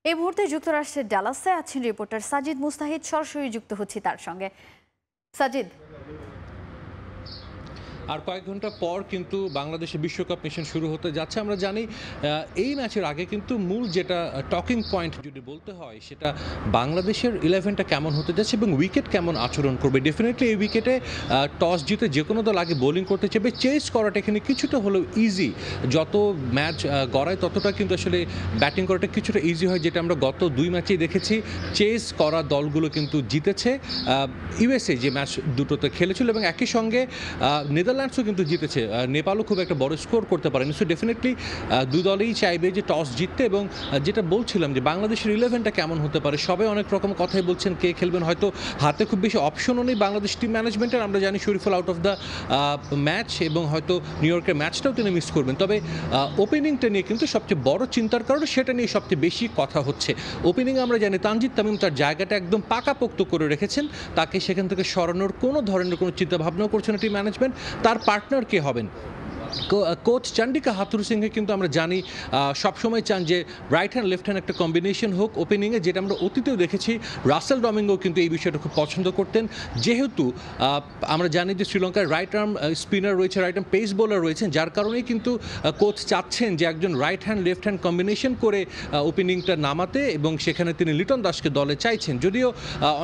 এই মুহূর্তে যুক্তরাষ্ট্রের ডালাসে আছেন রিপোর্টার সাজিদ মুস্তাহিদ। সরাসরি যুক্ত হচ্ছি তার সঙ্গে। সাজিদ, আর কয়েক ঘন্টা পর কিন্তু বাংলাদেশে বিশ্বকাপ মিশন শুরু হতে যাচ্ছে। আমরা জানি এই ম্যাচের আগে কিন্তু মূল যেটা টকিং পয়েন্ট যদি বলতে হয় সেটা বাংলাদেশের 11টা কেমন হতে যাচ্ছে এবং উইকেট কেমন আচরণ করবে। ডেফিনেটলি এই উইকেটে টস জিতে যে কোনো দল আগে বোলিং করতে চাইবে। চেস করাটা এখানে কিছুটা হলেও ইজি। যত ম্যাচ গড়ায় ততটা কিন্তু আসলে ব্যাটিং করাটা কিছুটা ইজি হয়, যেটা আমরা গত 2 ম্যাচেই দেখেছি। চেস করা দলগুলো কিন্তু জিতেছে। ইউএসএ যে ম্যাচ দুটোতে খেলেছিল এবং একই সঙ্গে নেদারল্যান্ডসও কিন্তু জিতেছে। নেপালও খুব একটা বড় স্কোর করতে পারেনি। সো ডেফিনেটলি দু দলেই চাইবে যে টস জিততে। এবং যেটা বলছিলাম যে বাংলাদেশের 11টা কেমন হতে পারে, সবাই অনেক রকম কথাই বলছেন কে খেলবেন। হয়তো হাতে খুব বেশি অপশনও নেই বাংলাদেশ টিম ম্যানেজমেন্টের। আমরা জানি Shariful out of the match এবং হয়তো নিউ ইয়র্কের ম্যাচটাও তিনি মিস করবেন। তবে ওপেনিংটা নিয়ে কিন্তু সবচেয়ে বড় চিন্তার কারণ সেটা নিয়ে সবচেয়ে বেশি কথা হচ্ছে। ওপেনিং আমরা জানি তানজিদ তামিম তার জায়গাটা একদম পাকাপোক্ত করে রেখেছেন। তাকে সেখান থেকে সরানোর কোনো ধরনের কোনো চিন্তাভাবনাও করছে না টিম ম্যানেজমেন্ট। তার পার্টনার কে হবেন? কোচ চন্ডিকা হাথুরু সিংহে কিন্তু আমরা জানি সবসময় চান যে রাইট হ্যান্ড লেফট হ্যান্ড একটা কম্বিনেশন হোক ওপেনিংয়ে, যেটা আমরা অতীতেও দেখেছি। রাসেল ডমিঙ্গো কিন্তু এই বিষয়টা খুব পছন্দ করতেন। যেহেতু আমরা জানি যে শ্রীলঙ্কার রাইট আর্ম স্পিনার রয়েছে, রাইট আর্ম পেস বোলার রয়েছেন, যার কারণেই কিন্তু কোচ চাচ্ছেন যে একজন right hand left hand combination করে ওপেনিংটা নামাতে, এবং সেখানে তিনি লিটন দাসকে দলে চাইছেন। যদিও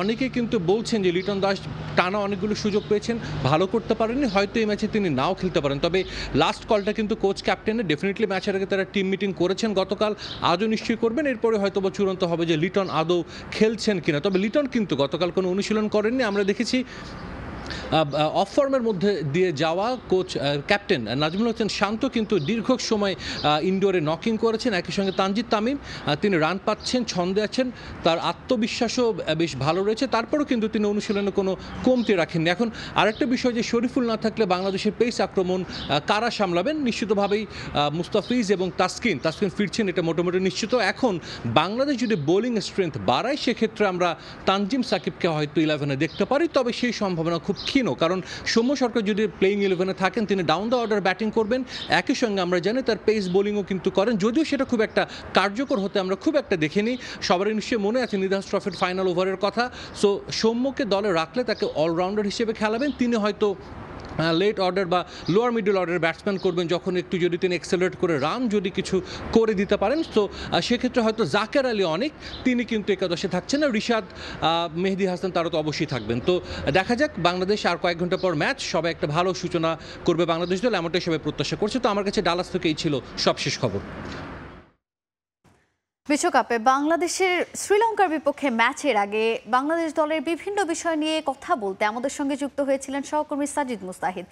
অনেকেই কিন্তু বলছেন যে লিটন দাস টানা অনেকগুলো সুযোগ পেয়েছেন, ভালো করতে পারেননি, হয়তো এই ম্যাচে তিনি নাও খেলতে পারেন। তবে লাস্ট কলটা কিন্তু কোচ ক্যাপ্টেনের। ডেফিনেটলি ম্যাচের আগে তারা টিম মিটিং করেছেন গতকাল, আজও নিশ্চয়ই করবেন। এরপরে হয়তো বা চূড়ান্ত হবে যে লিটন আদৌ খেলছেন কিনা। তবে লিটন কিন্তু গতকাল কোনো অনুশীলন করেননি। আমরা দেখেছি অফ ফর্মের মধ্যে দিয়ে যাওয়া কোচ ক্যাপ্টেন নাজমুল হোসেন শান্ত কিন্তু দীর্ঘ সময় ইনডোরে নকিং করেছেন। একই সঙ্গে তানজিদ তামিম তিনি রান পাচ্ছেন, ছন্দে আছেন, তার আত্মবিশ্বাসও বেশ ভালো রয়েছে। তারপরেও কিন্তু তিনি অনুশীলনে কোনো কমতি রাখেননি। এখন আরেকটা বিষয় যে শরীফুল না থাকলে বাংলাদেশের পেস আক্রমণ কারা সামলাবেন? নিশ্চিতভাবেই মুস্তাফিজ এবং তাসকিন ফিরছেন, এটা মোটামুটি নিশ্চিত। এখন বাংলাদেশ যদি বোলিং স্ট্রেংথ বাড়ায় সেক্ষেত্রে আমরা তানজিম সাকিবকে হয়তো 11-এ দেখতে পারি। তবে সেই সম্ভাবনা খুব ক্ষীণ, কারণ সৌম্য সরকার যদি প্লেইং 11-এ থাকেন তিনি ডাউন দ্য অর্ডার ব্যাটিং করবেন। একই সঙ্গে আমরা জানি তার পেস বোলিংও কিন্তু করেন, যদিও সেটা খুব একটা কার্যকর হতে আমরা খুব একটা দেখিনি। সবারই নিশ্চয়ই মনে আছে নিধাস ট্রফির ফাইনাল ওভারের কথা। সো সৌম্যকে দলে রাখলে তাকে অলরাউন্ডার হিসেবে খেলাবেন। তিনি হয়তো লেট অর্ডার বা লোয়ার মিডল অর্ডার ব্যাটসম্যান করবেন, যখন একটু যদি তিনি এক্সেলারেট করে রান যদি কিছু করে দিতে পারেন। তো সেক্ষেত্রে হয়তো জাকের আলী অনেক তিনি কিন্তু একাদশে থাকছেন না। রিশাদ, মেহেদি হাসান তারা তো অবশ্যই থাকবেন। তো দেখা যাক, বাংলাদেশ আর কয়েক ঘন্টা পর ম্যাচ, সবাই একটা ভালো সূচনা করবে বাংলাদেশ দল, এমনটাই সবাই প্রত্যাশা করছে। তো আমার কাছে ডালাস থেকে এই ছিল সবশেষ খবর। বিশ্বকাপে বাংলাদেশের শ্রীলঙ্কার বিপক্ষে ম্যাচের আগে বাংলাদেশ দলের বিভিন্ন বিষয় নিয়ে কথা বলতে আমাদের সঙ্গে যুক্ত হয়েছিলেন সহকর্মী সাজিদ মুস্তাহিদ।